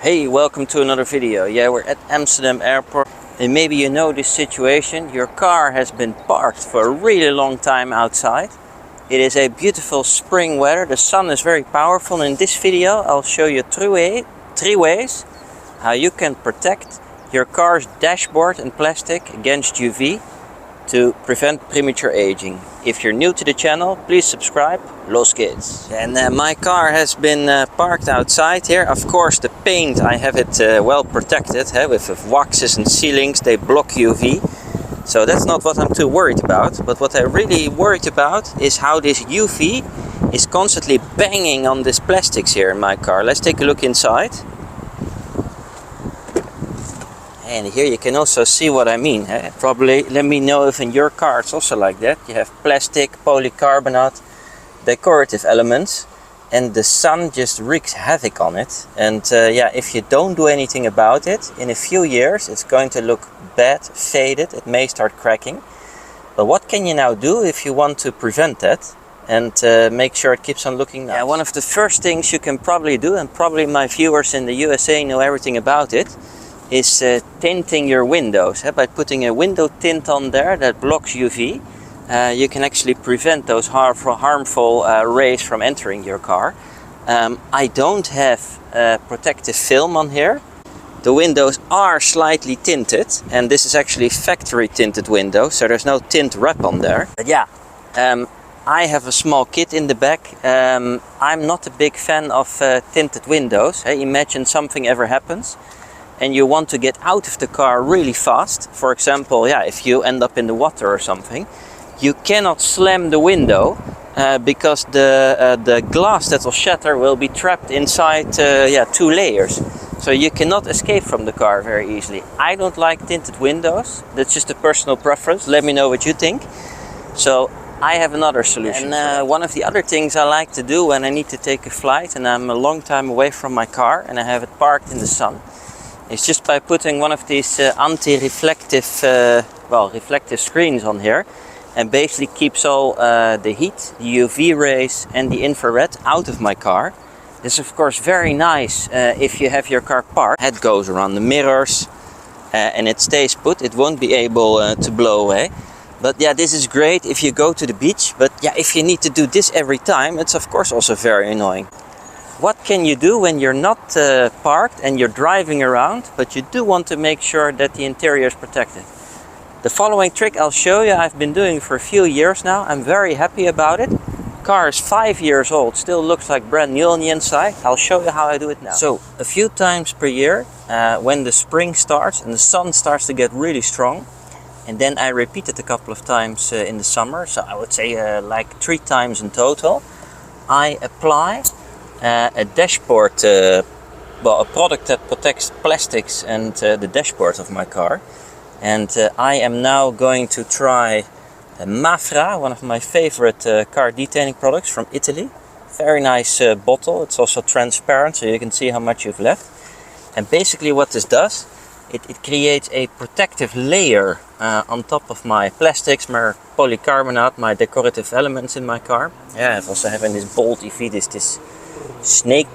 Hey, welcome to another video. Yeah, we're at Amsterdam airport and maybe you know this situation. Your car has been parked for a really long time outside. It is a beautiful spring weather. The sun is very powerful. In this video I'll show you three ways how you can protect your car's dashboard and plastic against UV to prevent premature aging. If you're new to the channel, please subscribe. Los kids. And my car has been parked outside here. Of course, the paint, I have it well protected with waxes and sealings. They block UV. So that's not what I'm too worried about. But what I'm really worried about is how this UV is constantly banging on these plastics here in my car. Let's take a look inside. And here you can also see what I mean. Probably let me know if in your car it's also like that. You have plastic, polycarbonate, decorative elements, and the sun just wreaks havoc on it. And yeah, if you don't do anything about it, in a few years it's going to look bad, faded, it may start cracking. But what can you now do if you want to prevent that and make sure it keeps on looking nice? Yeah, one of the first things you can probably do, and probably my viewers in the USA know everything about it, is tinting your windows. By putting a window tint on there that blocks UV, you can actually prevent those harmful rays from entering your car. I don't have protective film on here. The windows are slightly tinted, and this is actually factory tinted window, so there's no tint wrap on there. But yeah, I have a small kit in the back. I'm not a big fan of tinted windows. Imagine something ever happens and you want to get out of the car really fast. For example, yeah, if you end up in the water or something, you cannot slam the window because the glass that will shatter will be trapped inside two layers. So you cannot escape from the car very easily. I don't like tinted windows. That's just a personal preference. Let me know what you think. So I have another solution. And one of the other things I like to do when I need to take a flight and I'm a long time away from my car and I have it parked in the sun, it's just by putting one of these anti-reflective reflective screens on here, and basically keeps all the heat, the UV rays and the infrared out of my car. This is of course very nice if you have your car parked. It goes around the mirrors and it stays put. It won't be able to blow away. But yeah, this is great if you go to the beach. But yeah, if you need to do this every time, it's of course also very annoying. What can you do when you're not parked and you're driving around, but you do want to make sure that the interior is protected? The following trick I'll show you, I've been doing for a few years now. I'm very happy about it. Car is 5 years old, still looks like brand new on the inside. I'll show you how I do it now. So a few times per year, when the spring starts and the sun starts to get really strong, and then I repeat it a couple of times in the summer, so I would say like 3 times in total, I apply a dashboard, a product that protects plastics and the dashboard of my car. And I am now going to try Mafra, one of my favorite car detailing products from Italy. Very nice bottle. It's also transparent, so you can see how much you've left. And basically what this does, it creates a protective layer on top of my plastics, my polycarbonate, my decorative elements in my car. Yeah, I've also having this bold EV, this snake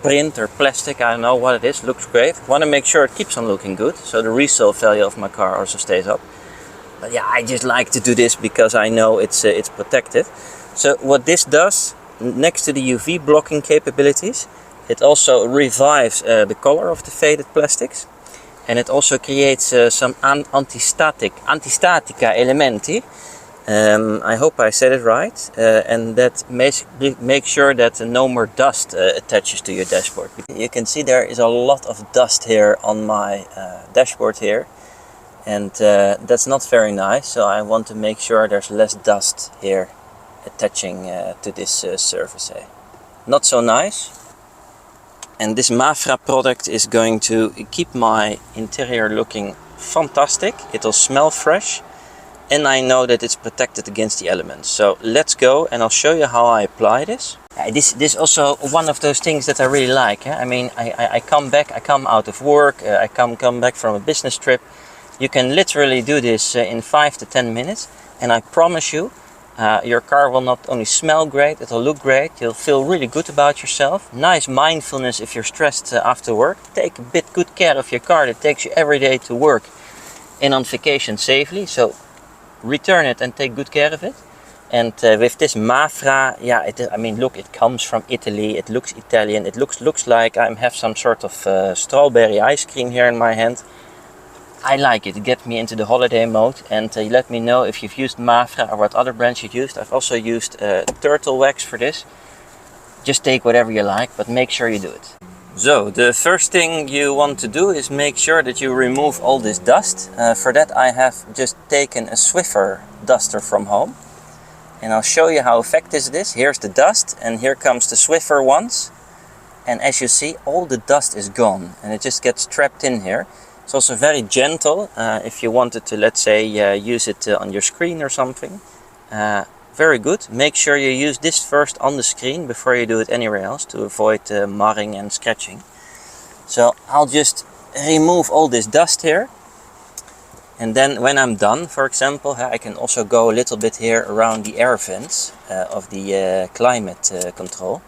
print or plastic, I don't know what it is, looks great. Want to make sure it keeps on looking good, so the resale value of my car also stays up. But yeah, I just like to do this because I know it's protected. So what this does, next to the UV blocking capabilities, it also revives the color of the faded plastics, and it also creates some antistatica elementi. I hope I said it right, and that makes sure that no more dust attaches to your dashboard. You can see there is a lot of dust here on my dashboard here, and that's not very nice, so I want to make sure there's less dust here attaching to this surface. Not so nice. And this Mafra product is going to keep my interior looking fantastic. It'll smell fresh, and I know that it's protected against the elements. So let's go and I'll show you how I apply this. This is also one of those things that I really like. I mean, I come back, I come out of work, I come back from a business trip. You can literally do this in 5 to 10 minutes, and I promise you, Your car will not only smell great, it will look great, you'll feel really good about yourself. Nice mindfulness if you're stressed after work. Take a bit good care of your car that takes you every day to work and on vacation safely. So return it and take good care of it. And with this Mafra, yeah, I mean, look, it comes from Italy, it looks Italian, it looks like I have some sort of strawberry ice cream here in my hand. I like it gets me into the holiday mode, and you let me know if you've used Mafra or what other brands you've used. I've also used turtle wax for this. Just take whatever you like, but make sure you do it. So, the first thing you want to do is make sure that you remove all this dust. For that I have just taken a Swiffer duster from home. And I'll show you how effective it is. Here's the dust, and here comes the Swiffer ones. And as you see, all the dust is gone, and it just gets trapped in here. It's also very gentle if you wanted to, let's say, use it on your screen or something. Very good. Make sure you use this first on the screen before you do it anywhere else to avoid marring and scratching. So I'll just remove all this dust here. And then when I'm done, for example, I can also go a little bit here around the air vents of the climate control.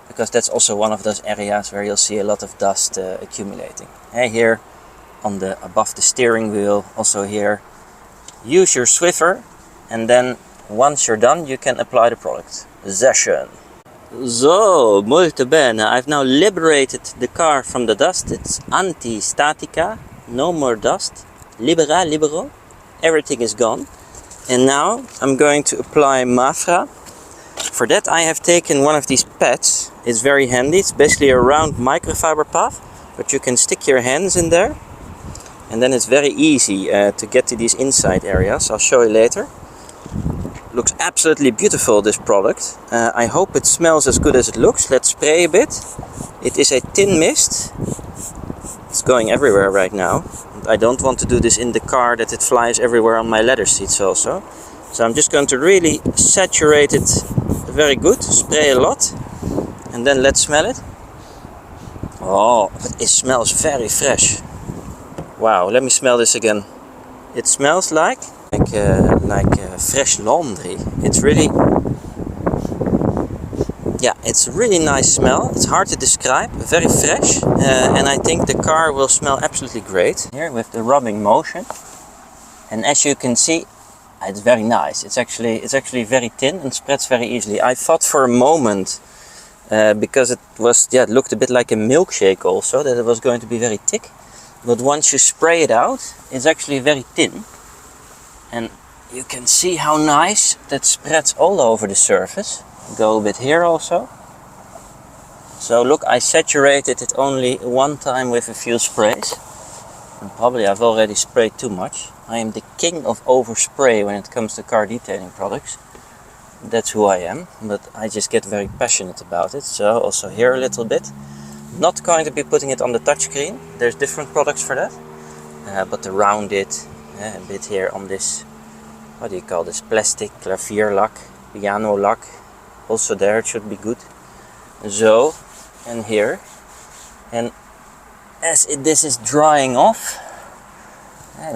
Because that's also one of those areas where you'll see a lot of dust accumulating. Here. Above the steering wheel, also here. Use your Swiffer, and then once you're done you can apply the product. Session. So, molto bene. I've now liberated the car from the dust. It's anti-statica, no more dust. Libero. Everything is gone. And now I'm going to apply Mafra. For that I have taken one of these pads. It's very handy. It's basically a round microfiber pad, but you can stick your hands in there. And then it's very easy to get to these inside areas. I'll show you later. Looks absolutely beautiful, this product. I hope it smells as good as it looks. Let's spray a bit. It is a tin mist. It's going everywhere right now. I don't want to do this in the car that it flies everywhere on my leather seats also. So I'm just going to really saturate it very good. Spray a lot. And then let's smell it. Oh, it smells very fresh. Wow, let me smell this again. It smells like fresh laundry. It's really, yeah, it's a really nice smell. It's hard to describe, very fresh, and I think the car will smell absolutely great. Here with the rubbing motion, and as you can see, it's very nice. It's actually very thin and spreads very easily. I thought for a moment, because it looked a bit like a milkshake also, that it was going to be very thick. But once you spray it out, it's actually very thin. And you can see how nice that spreads all over the surface. Go a bit here also. So look, I saturated it only one time with a few sprays. And probably I've already sprayed too much. I am the king of overspray when it comes to car detailing products. That's who I am, but I just get very passionate about it. So also here a little bit. Not going to be putting it on the touchscreen. There's different products for that. But around it, a bit here on this, what do you call this? Plastic clavier lac, piano lac. Also there it should be good. So, and here. And as this is drying off,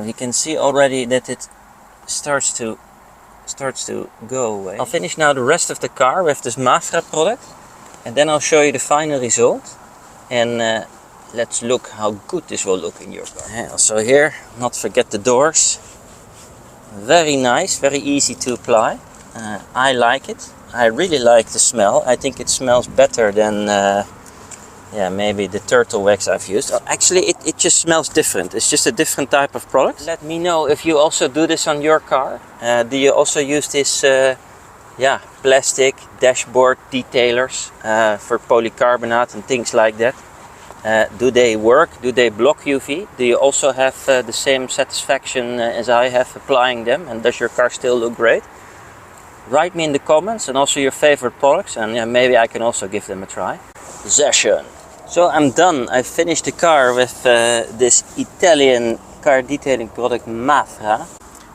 you can see already that it starts to go away. I'll finish now the rest of the car with this Mafra product. And then I'll show you the final result. And let's look how good this will look in your car. Also here, not forget the doors. Very nice, very easy to apply. I like it. I really like the smell. I think it smells better than maybe the turtle wax I've used. Actually, it just smells different. It's just a different type of product. Let me know if you also do this on your car. Do you also use this plastic dashboard detailers for polycarbonate and things like that? Do they work? Do they block UV? Do you also have the same satisfaction as I have applying them? And does your car still look great? Write me in the comments, and also your favorite products, and maybe I can also give them a try. Session. So I'm done. I finished the car with this Italian car detailing product Mafra.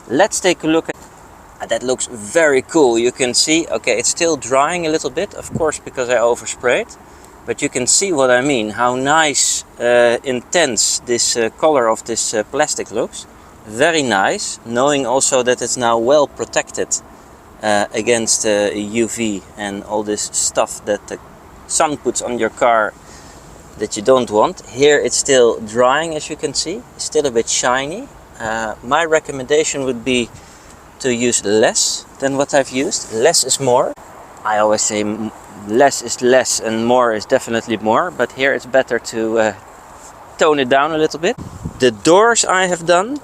Let's take a look at that. Looks very cool. You can see, okay, it's still drying a little bit, of course, because I oversprayed. But you can see what I mean, how nice, intense this color of this plastic looks. Very nice, knowing also that it's now well protected against UV and all this stuff that the sun puts on your car that you don't want. Here it's still drying, as you can see, it's still a bit shiny. My recommendation would be to use less than what I've used. Less is more. I always say less is less and more is definitely more, but here it's better to tone it down a little bit. The doors I have done,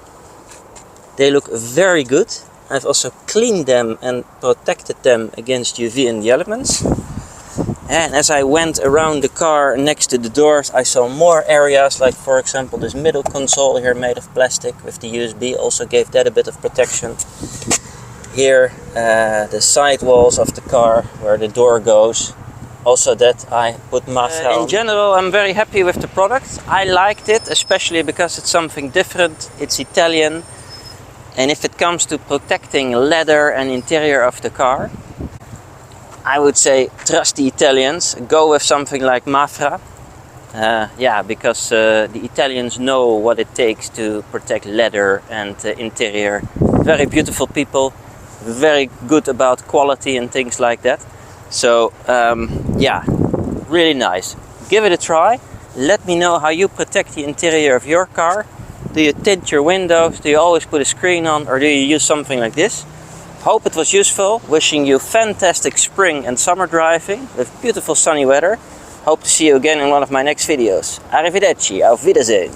they look very good. I've also cleaned them and protected them against UV and the elements. And as I went around the car next to the doors, I saw more areas, like for example this middle console here made of plastic with the USB, also gave that a bit of protection. Here the side walls of the car where the door goes, also that I put Mafra on. In general, I'm very happy with the product. I liked it, especially because it's something different, it's Italian. And if it comes to protecting leather and interior of the car, I would say trust the Italians, go with something like Mafra. Yeah, because the Italians know what it takes to protect leather and interior. Very beautiful people, very good about quality and things like that. So yeah, really nice. Give it a try. Let me know how you protect the interior of your car. Do you tint your windows? Do you always put a screen on, or do you use something like this? Hope it was useful. Wishing you fantastic spring and summer driving with beautiful sunny weather. Hope to see you again in one of my next videos. Arrivederci, auf Wiedersehen.